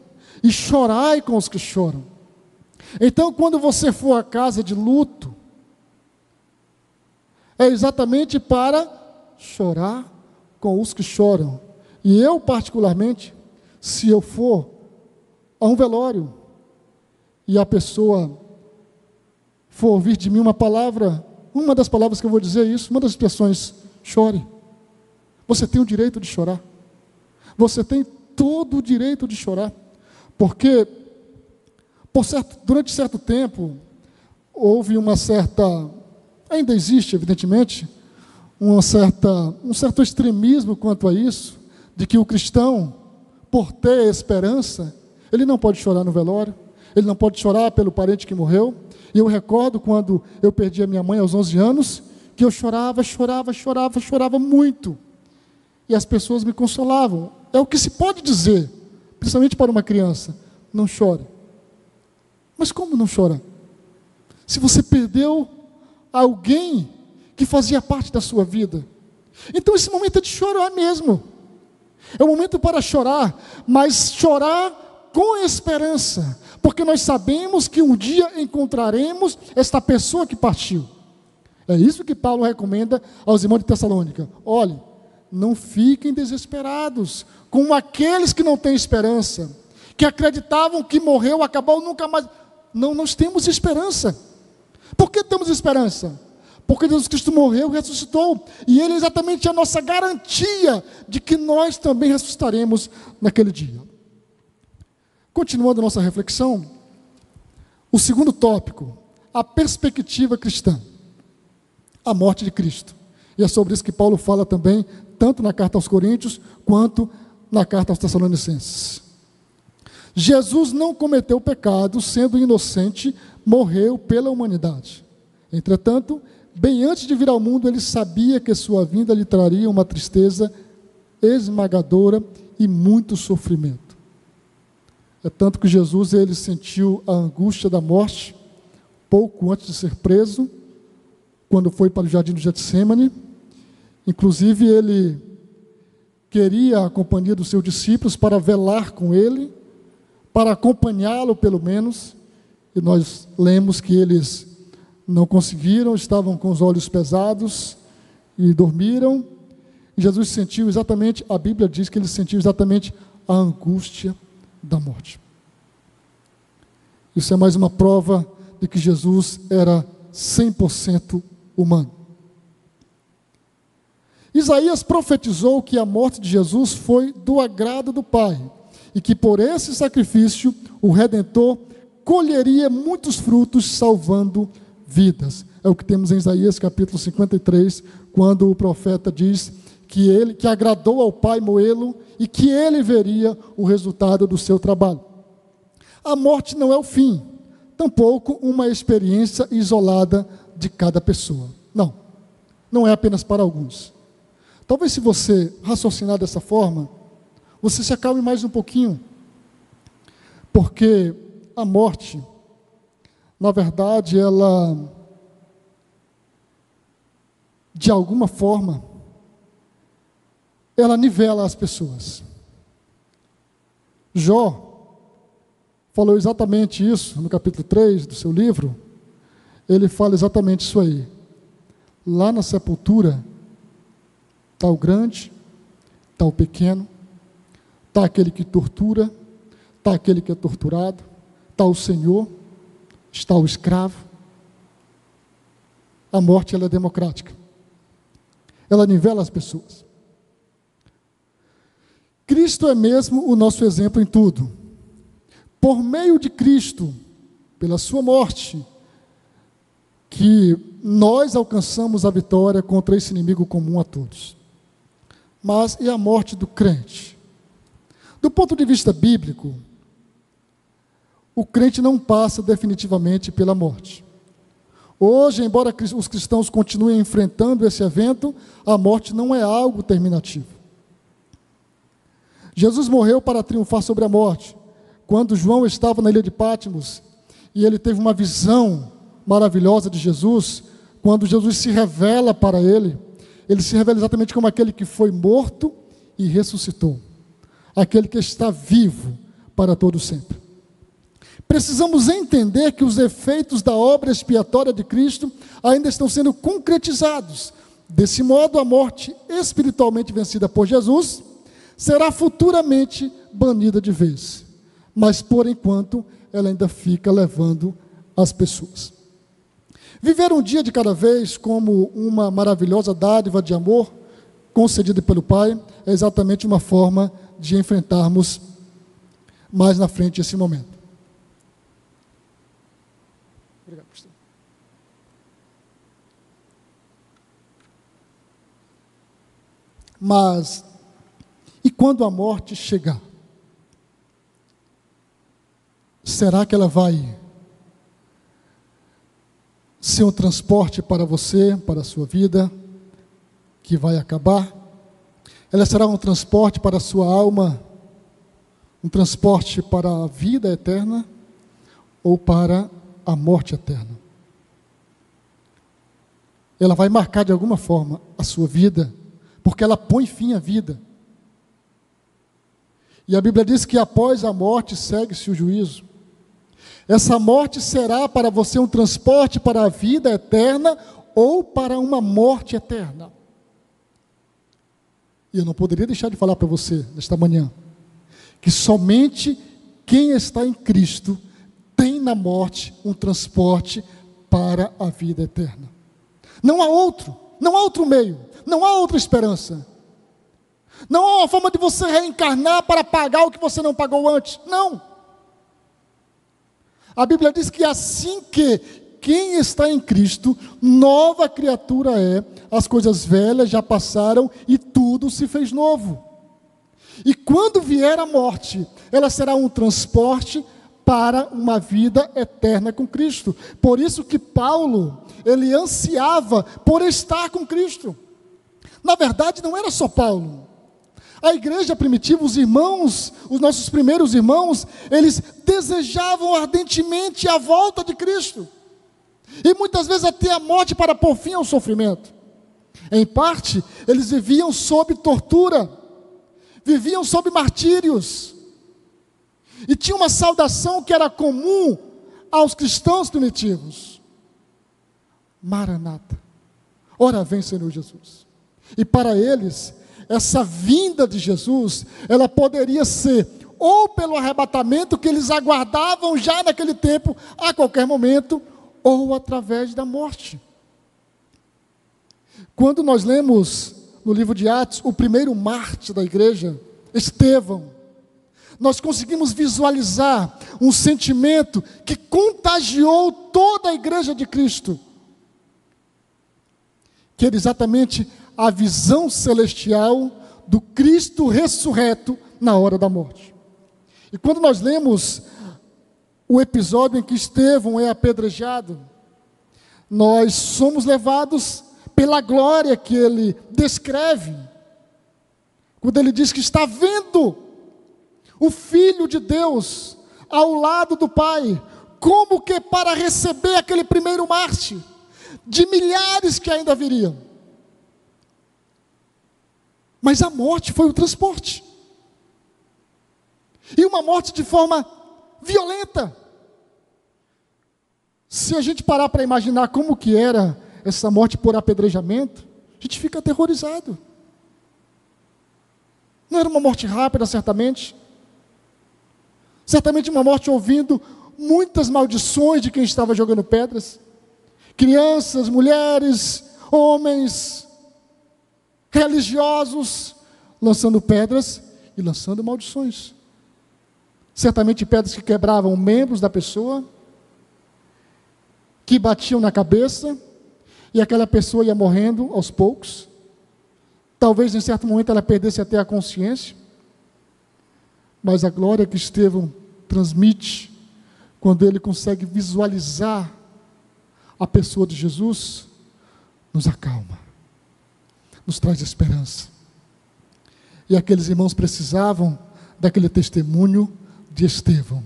e chorai com os que choram. Então, quando você for à casa de luto, é exatamente para chorar com os que choram. E eu, particularmente, se eu for a um velório, e a pessoa for ouvir de mim uma palavra, uma das palavras que eu vou dizer é isso, uma das expressões: chore. Você tem o direito de chorar. Você tem todo o direito de chorar. Porque, durante certo tempo, houve ainda existe, evidentemente, um certo extremismo quanto a isso, de que o cristão, por ter esperança, ele não pode chorar no velório, ele não pode chorar pelo parente que morreu. E eu recordo quando eu perdi a minha mãe aos 11 anos, que eu chorava muito. E as pessoas me consolavam. É o que se pode dizer, principalmente para uma criança: não chore. Mas como não chorar? Se você perdeu alguém que fazia parte da sua vida. Então esse momento é de chorar mesmo. É um momento para chorar, mas chorar com esperança, porque nós sabemos que um dia encontraremos esta pessoa que partiu. É isso que Paulo recomenda aos irmãos de Tessalônica: olhe, não fiquem desesperados com aqueles que não têm esperança, que acreditavam que morreu, acabou, nunca mais. Não, nós temos esperança. Por que temos esperança? Porque Jesus Cristo morreu e ressuscitou, e Ele é exatamente a nossa garantia de que nós também ressuscitaremos naquele dia. Continuando a nossa reflexão, o segundo tópico, a perspectiva cristã, a morte de Cristo. E é sobre isso que Paulo fala também, tanto na carta aos Coríntios, quanto na carta aos Tessalonicenses. Jesus não cometeu pecado, sendo inocente, morreu pela humanidade. Entretanto, bem antes de vir ao mundo, ele sabia que sua vinda lhe traria uma tristeza esmagadora e muito sofrimento. É tanto que Jesus, ele sentiu a angústia da morte, pouco antes de ser preso, quando foi para o jardim do Getsêmani. Inclusive, ele queria a companhia dos seus discípulos para velar com ele, para acompanhá-lo pelo menos, e nós lemos que eles não conseguiram, estavam com os olhos pesados e dormiram. E Jesus sentiu exatamente, a Bíblia diz que ele sentiu exatamente a angústia da morte. Isso é mais uma prova de que Jesus era 100% humano. Isaías profetizou que a morte de Jesus foi do agrado do Pai, e que por esse sacrifício o Redentor colheria muitos frutos, salvando vidas. É o que temos em Isaías capítulo 53, quando o profeta diz que agradou ao Pai moê-lo e que ele veria o resultado do seu trabalho. A morte não é o fim, tampouco uma experiência isolada de cada pessoa. Não é apenas para alguns. Talvez, se você raciocinar dessa forma, você se acalme mais um pouquinho, porque a morte, na verdade, ela, de alguma forma, ela nivela as pessoas. Jó falou exatamente isso no capítulo 3 do seu livro. Ele fala exatamente isso aí. Lá na sepultura está o grande, está o pequeno, está aquele que tortura, está aquele que é torturado, está o Senhor, está o escravo. A morte, ela é democrática. Ela nivela as pessoas. Cristo é mesmo o nosso exemplo em tudo. Por meio de Cristo, pela sua morte, que nós alcançamos a vitória contra esse inimigo comum a todos. Mas e a morte do crente? Do ponto de vista bíblico, o crente não passa definitivamente pela morte. Hoje, embora os cristãos continuem enfrentando esse evento, a morte não é algo terminativo. Jesus morreu para triunfar sobre a morte. Quando João estava na ilha de Patmos, e ele teve uma visão maravilhosa de Jesus, quando Jesus se revela para ele se revela exatamente como aquele que foi morto e ressuscitou. Aquele que está vivo para todo sempre. Precisamos entender que os efeitos da obra expiatória de Cristo ainda estão sendo concretizados. Desse modo, a morte espiritualmente vencida por Jesus será futuramente banida de vez. Mas, por enquanto, ela ainda fica levando as pessoas. Viver um dia de cada vez como uma maravilhosa dádiva de amor concedida pelo Pai é exatamente uma forma de enfrentarmos mais na frente esse momento. Obrigado, pastor. Mas, e quando a morte chegar? Será que ela vai ser um transporte para você, para a sua vida, que vai acabar? Ela será um transporte para a sua alma, um transporte para a vida eterna ou para a morte eterna? Ela vai marcar de alguma forma a sua vida, porque ela põe fim à vida. E a Bíblia diz que após a morte segue-se o juízo. Essa morte será para você um transporte para a vida eterna ou para uma morte eterna. E eu não poderia deixar de falar para você nesta manhã que somente quem está em Cristo tem na morte um transporte para a vida eterna. Não há outro meio, não há outra esperança. Não há uma forma de você reencarnar para pagar o que você não pagou antes. Não. A Bíblia diz que assim que quem está em Cristo, nova criatura é, as coisas velhas já passaram e tudo se fez novo. E quando vier a morte, ela será um transporte para uma vida eterna com Cristo. Por isso que Paulo, ele ansiava por estar com Cristo. Na verdade, não era só Paulo. A igreja primitiva, os irmãos, os nossos primeiros irmãos, eles desejavam ardentemente a volta de Cristo. E muitas vezes até a morte para pôr fim ao sofrimento. Em parte, eles viviam sob tortura, viviam sob martírios. E tinha uma saudação que era comum aos cristãos primitivos: Maranata, ora vem Senhor Jesus. E para eles, essa vinda de Jesus, ela poderia ser ou pelo arrebatamento que eles aguardavam já naquele tempo, a qualquer momento, ou através da morte. Quando nós lemos no livro de Atos, o primeiro mártir da igreja, Estevão, nós conseguimos visualizar um sentimento que contagiou toda a igreja de Cristo, que era exatamente a visão celestial do Cristo ressurreto na hora da morte. E quando nós lemos o episódio em que Estevão é apedrejado, nós somos levados pela glória que ele descreve, quando ele diz que está vendo o Filho de Deus ao lado do Pai, como que para receber aquele primeiro mártir, de milhares que ainda viriam. Mas a morte foi o transporte, e uma morte de forma violenta. Se a gente parar para imaginar como que era essa morte por apedrejamento, a gente fica aterrorizado. Não era uma morte rápida, certamente uma morte ouvindo muitas maldições de quem estava jogando pedras, crianças, mulheres, homens, religiosos, lançando pedras e lançando maldições. Certamente pedras que quebravam membros da pessoa, que batiam na cabeça, e aquela pessoa ia morrendo aos poucos. Talvez em certo momento ela perdesse até a consciência. Mas a glória que Estevão transmite, quando ele consegue visualizar a pessoa de Jesus, nos acalma, nos traz esperança. E aqueles irmãos precisavam daquele testemunho de Estevão,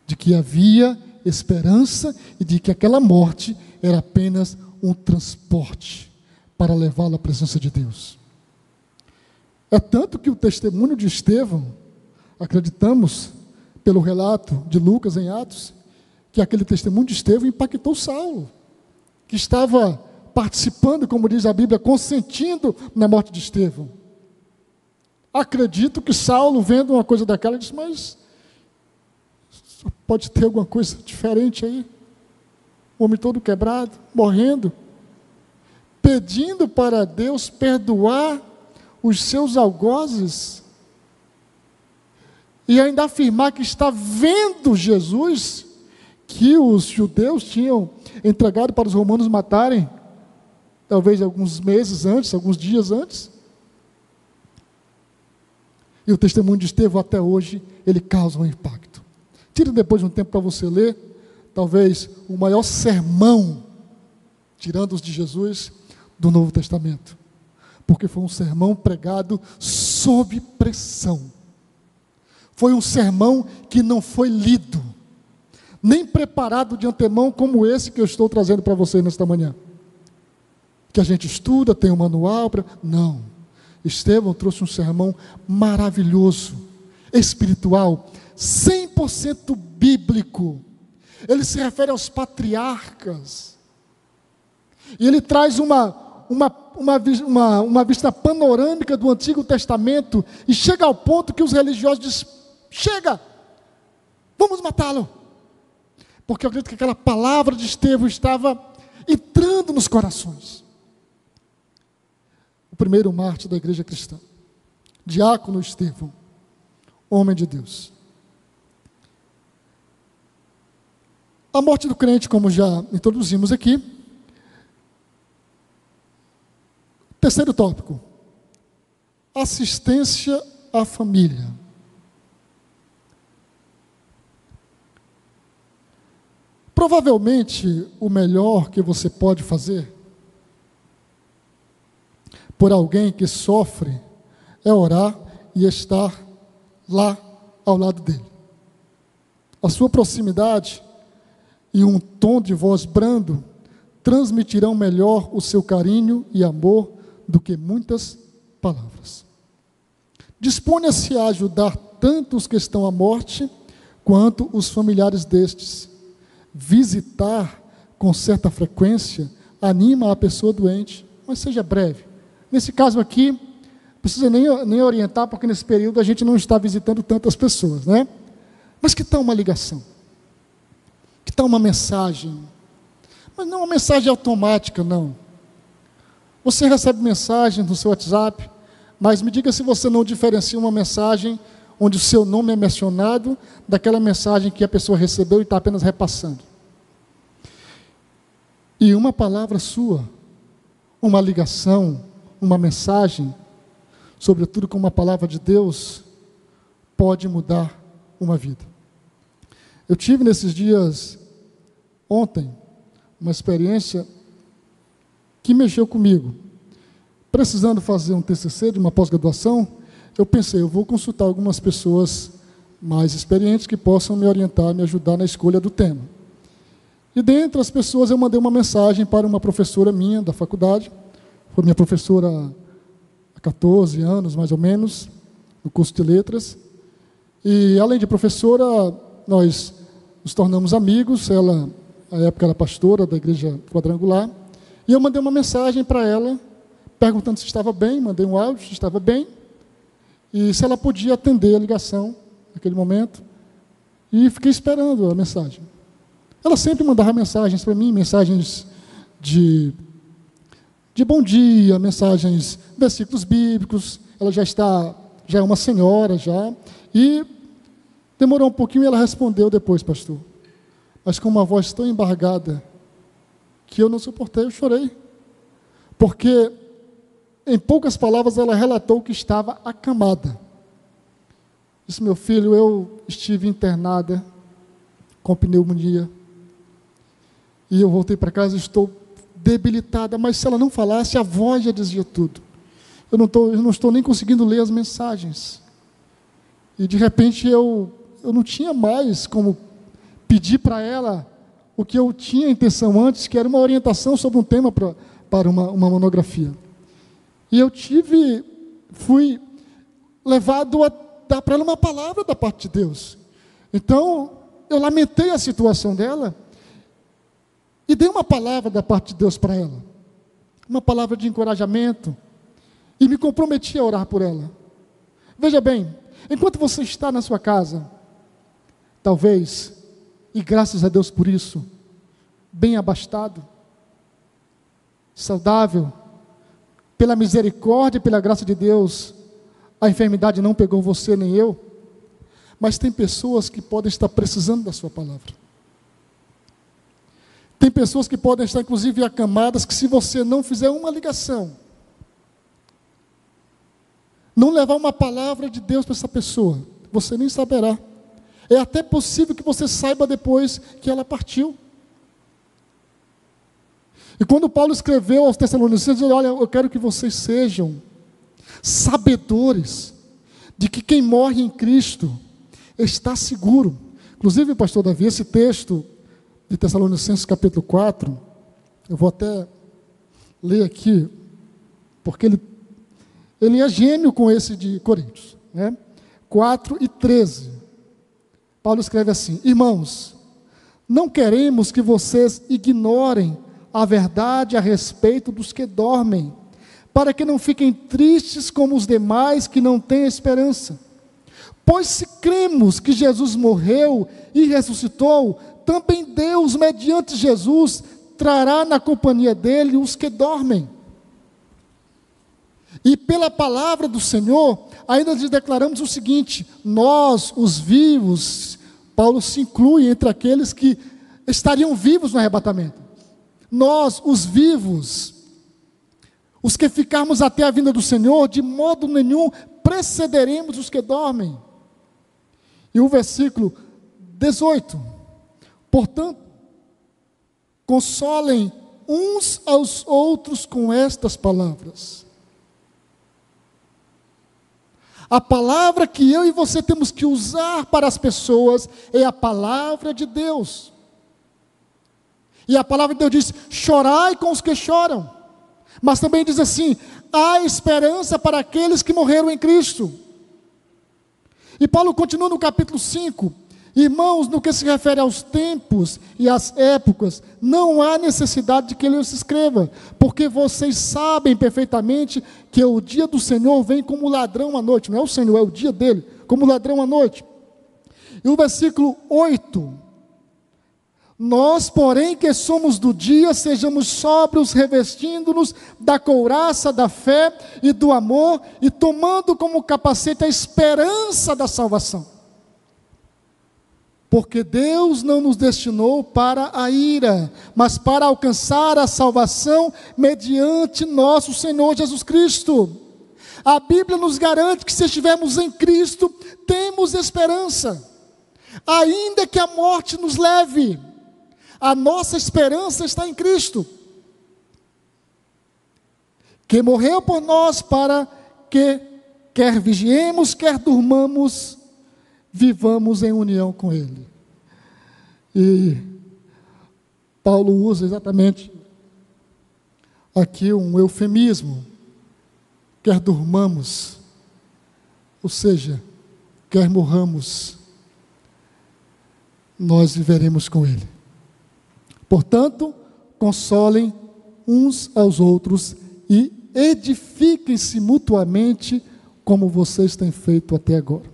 de que havia esperança e de que aquela morte era apenas um transporte para levá-lo à presença de Deus. É tanto que o testemunho de Estevão, acreditamos pelo relato de Lucas em Atos, que aquele testemunho de Estevão impactou Saulo, que estava participando, como diz a Bíblia, consentindo na morte de Estevão. Acredito que Saulo, vendo uma coisa daquela, disse: mas pode ter alguma coisa diferente aí? O homem todo quebrado, morrendo, pedindo para Deus perdoar os seus algozes, e ainda afirmar que está vendo Jesus, que os judeus tinham entregado para os romanos matarem, talvez alguns meses antes, alguns dias antes. E o testemunho de Estevão até hoje, ele causa um impacto. Tira depois um tempo para você ler, talvez o maior sermão, tirando os de Jesus, do Novo Testamento. Porque foi um sermão pregado sob pressão. Foi um sermão que não foi lido, nem preparado de antemão como esse que eu estou trazendo para vocês nesta manhã. Que a gente estuda, tem um manual para... Não. Estevão trouxe um sermão maravilhoso, espiritual, 100% bíblico. Ele se refere aos patriarcas. E ele traz uma vista panorâmica do Antigo Testamento, e chega ao ponto que os religiosos dizem: chega, vamos matá-lo. porque eu acredito que aquela palavra de Estevão estava entrando nos corações. O primeiro mártir da igreja cristã, diácono Estevão, homem de Deus. A morte do crente, como já introduzimos aqui. Terceiro tópico, assistência à família. Provavelmente o melhor que você pode fazer por alguém que sofre é orar e estar lá ao lado dele. A sua proximidade e um tom de voz brando transmitirão melhor o seu carinho e amor do que muitas palavras. Disponha-se a ajudar tanto os que estão à morte quanto os familiares destes. Visitar com certa frequência anima a pessoa doente, mas seja breve. Nesse caso aqui, não precisa nem orientar, porque nesse período a gente não está visitando tantas pessoas, né? Mas que tal uma ligação? Que tal uma mensagem? Mas não uma mensagem automática, não. Você recebe mensagem no seu WhatsApp, mas me diga se você não diferencia uma mensagem onde o seu nome é mencionado, daquela mensagem que a pessoa recebeu e está apenas repassando. E uma palavra sua, uma ligação, uma mensagem, sobretudo com uma palavra de Deus, pode mudar uma vida. Eu tive nesses dias, ontem, uma experiência que mexeu comigo. Precisando fazer um TCC de uma pós-graduação, eu pensei, eu vou consultar algumas pessoas mais experientes que possam me orientar, me ajudar na escolha do tema. E dentre as pessoas eu mandei uma mensagem para uma professora minha da faculdade, foi minha professora há 14 anos, mais ou menos, no curso de letras. E além de professora, nós nos tornamos amigos, ela, na época, era pastora da igreja quadrangular, e eu mandei uma mensagem para ela, perguntando se estava bem, mandei um áudio, se estava bem, e se ela podia atender a ligação naquele momento, e fiquei esperando a mensagem. Ela sempre mandava mensagens para mim, mensagens de bom dia, mensagens, versículos bíblicos. Ela já é uma senhora já, e demorou um pouquinho e ela respondeu depois, pastor, mas com uma voz tão embargada que eu não suportei, eu chorei, porque em poucas palavras ela relatou que estava acamada. Disse, meu filho, eu estive internada com pneumonia e eu voltei para casa e estou debilitada, mas se ela não falasse, a voz já dizia tudo. Eu não estou nem conseguindo ler as mensagens. E de repente eu não tinha mais como pedir para ela o que eu tinha intenção antes, que era uma orientação sobre um tema para uma monografia. E fui levado a dar para ela uma palavra da parte de Deus. Então, eu lamentei a situação dela e dei uma palavra da parte de Deus para ela. Uma palavra de encorajamento. E me comprometi a orar por ela. Veja bem, enquanto você está na sua casa, talvez, e graças a Deus por isso, bem abastado, saudável, pela misericórdia e pela graça de Deus, a enfermidade não pegou você nem eu, mas tem pessoas que podem estar precisando da sua palavra. Tem pessoas que podem estar inclusive acamadas, que se você não fizer uma ligação, não levar uma palavra de Deus para essa pessoa, você nem saberá. É até possível que você saiba depois que ela partiu. E quando Paulo escreveu aos Tessalonicenses, ele disse, olha, eu quero que vocês sejam sabedores de que quem morre em Cristo está seguro. Inclusive, pastor Davi, esse texto de Tessalonicenses capítulo 4, eu vou até ler aqui, porque ele é gêmeo com esse de Coríntios, né? 4:13. Paulo escreve assim, irmãos, não queremos que vocês ignorem a verdade a respeito dos que dormem, para que não fiquem tristes como os demais que não têm esperança. Pois se cremos que Jesus morreu e ressuscitou, também Deus, mediante Jesus, trará na companhia dele os que dormem. E pela palavra do Senhor, ainda lhes declaramos o seguinte: nós, os vivos, Paulo se inclui entre aqueles que estariam vivos no arrebatamento. Nós, os vivos, os que ficarmos até a vinda do Senhor, de modo nenhum precederemos os que dormem. E o versículo 18: portanto, consolem uns aos outros com estas palavras. A palavra que eu e você temos que usar para as pessoas é a palavra de Deus. E a palavra de Deus diz: chorai com os que choram. Mas também diz assim: há esperança para aqueles que morreram em Cristo. E Paulo continua no capítulo 5: irmãos, no que se refere aos tempos e às épocas, não há necessidade de que ele os escreva, porque vocês sabem perfeitamente que o dia do Senhor vem como ladrão à noite. Não é o Senhor, é o dia dele, como ladrão à noite. E o versículo 8: nós, porém, que somos do dia, sejamos sóbrios, revestindo-nos da couraça da fé e do amor, e tomando como capacete a esperança da salvação. Porque Deus não nos destinou para a ira, mas para alcançar a salvação mediante nosso Senhor Jesus Cristo. A Bíblia nos garante que se estivermos em Cristo, temos esperança. Ainda que a morte nos leve, a nossa esperança está em Cristo, que morreu por nós para que, quer vigiemos, quer durmamos, vivamos em união com Ele. E Paulo usa exatamente aqui um eufemismo: quer durmamos, ou seja, quer morramos, nós viveremos com Ele. Portanto, consolem uns aos outros e edifiquem-se mutuamente, como vocês têm feito até agora.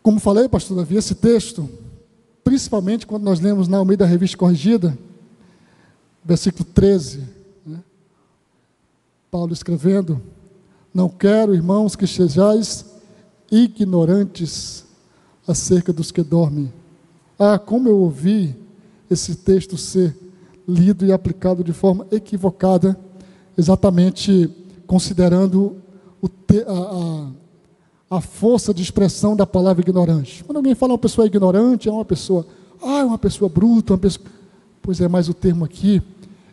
Como falei, pastor Davi, esse texto, principalmente quando nós lemos na Almeida Revista Corrigida, versículo 13, né? Paulo escrevendo: não quero, irmãos, que sejais ignorantes acerca dos que dormem. Ah, como eu ouvi esse texto ser lido e aplicado de forma equivocada, exatamente considerando a força de expressão da palavra ignorante. Quando alguém fala uma pessoa ignorante, é uma pessoa bruta, uma pessoa... Pois é, mas o termo aqui,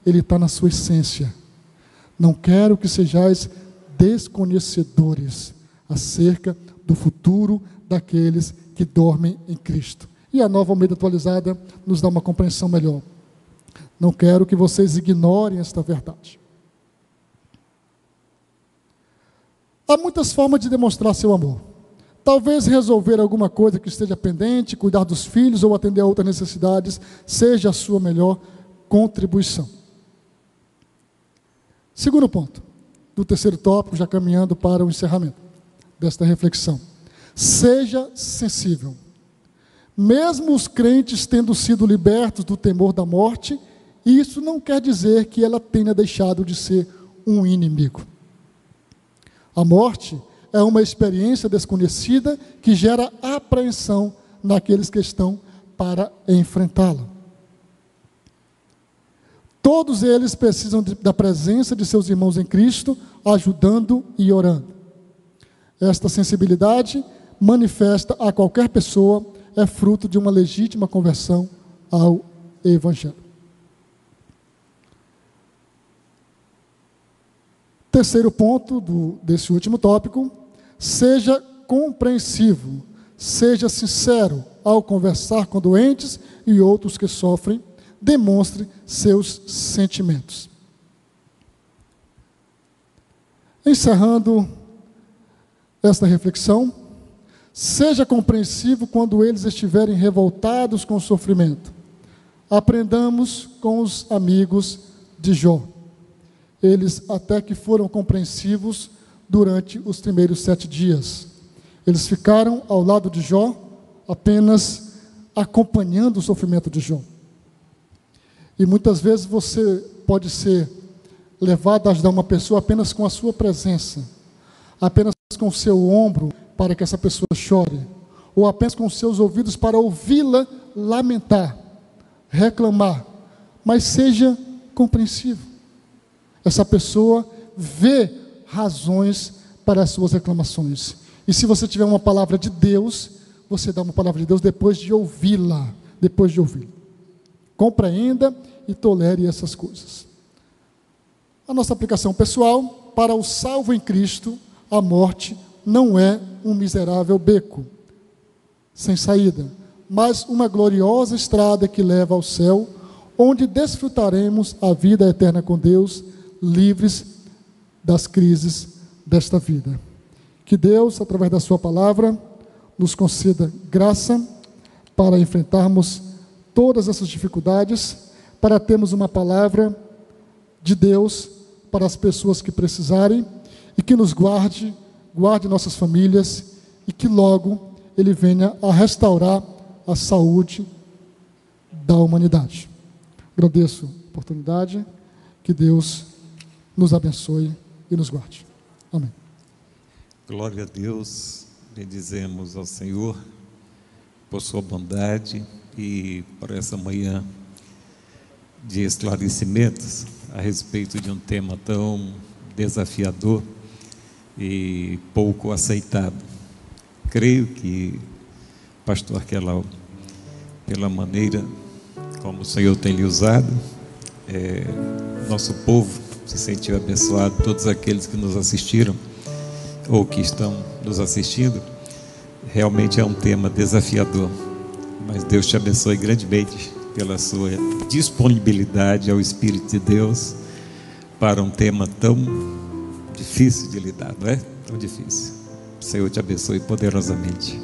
ele está na sua essência. Não quero que sejais desconhecedores acerca do futuro daqueles que dormem em Cristo. E a Nova Almeida Atualizada nos dá uma compreensão melhor. Não quero que vocês ignorem esta verdade. Há muitas formas de demonstrar seu amor. Talvez resolver alguma coisa que esteja pendente, cuidar dos filhos ou atender a outras necessidades, seja a sua melhor contribuição. Segundo ponto, do terceiro tópico, já caminhando para o encerramento desta reflexão. Seja sensível. Mesmo os crentes tendo sido libertos do temor da morte, isso não quer dizer que ela tenha deixado de ser um inimigo. A morte é uma experiência desconhecida que gera apreensão naqueles que estão para enfrentá-la. Todos eles precisam da presença de seus irmãos em Cristo, ajudando e orando. Esta sensibilidade manifesta a qualquer pessoa, é fruto de uma legítima conversão ao Evangelho. Terceiro ponto desse último tópico: seja compreensivo, seja sincero ao conversar com doentes e outros que sofrem, demonstre seus sentimentos. Encerrando esta reflexão, seja compreensivo quando eles estiverem revoltados com o sofrimento. Aprendamos com os amigos de Jó. Eles até que foram compreensivos durante os primeiros 7 dias. Eles ficaram ao lado de Jó, apenas acompanhando o sofrimento de Jó. E muitas vezes você pode ser levado a ajudar uma pessoa apenas com a sua presença, apenas com o seu ombro para que essa pessoa chore, ou apenas com os seus ouvidos para ouvi-la lamentar, reclamar, mas seja compreensivo. Essa pessoa vê razões para as suas reclamações. E se você tiver uma palavra de Deus, você dá uma palavra de Deus depois de ouvi-la, Compreenda e tolere essas coisas. A nossa aplicação pessoal: para o salvo em Cristo, a morte não é um miserável beco sem saída, mas uma gloriosa estrada que leva ao céu, onde desfrutaremos a vida eterna com Deus, livres das crises desta vida. Que Deus, através da sua palavra, nos conceda graça para enfrentarmos todas essas dificuldades, para termos uma palavra de Deus para as pessoas que precisarem, e que nos guarde nossas famílias, e que logo Ele venha a restaurar a saúde da humanidade. Agradeço a oportunidade, que Deus nos abençoe e nos guarde. Amém. Glória a Deus, bendizemos ao Senhor por sua bondade e por essa manhã de esclarecimentos a respeito de um tema tão desafiador e pouco aceitado. Creio que, pastor Arquelau, pela maneira como o Senhor tem lhe usado, nosso povo se sentiu abençoado, todos aqueles que nos assistiram ou que estão nos assistindo. Realmente é um tema desafiador, mas Deus te abençoe grandemente pela sua disponibilidade ao Espírito de Deus para um tema tão difícil de lidar, não é? Tão difícil. O Senhor te abençoe poderosamente.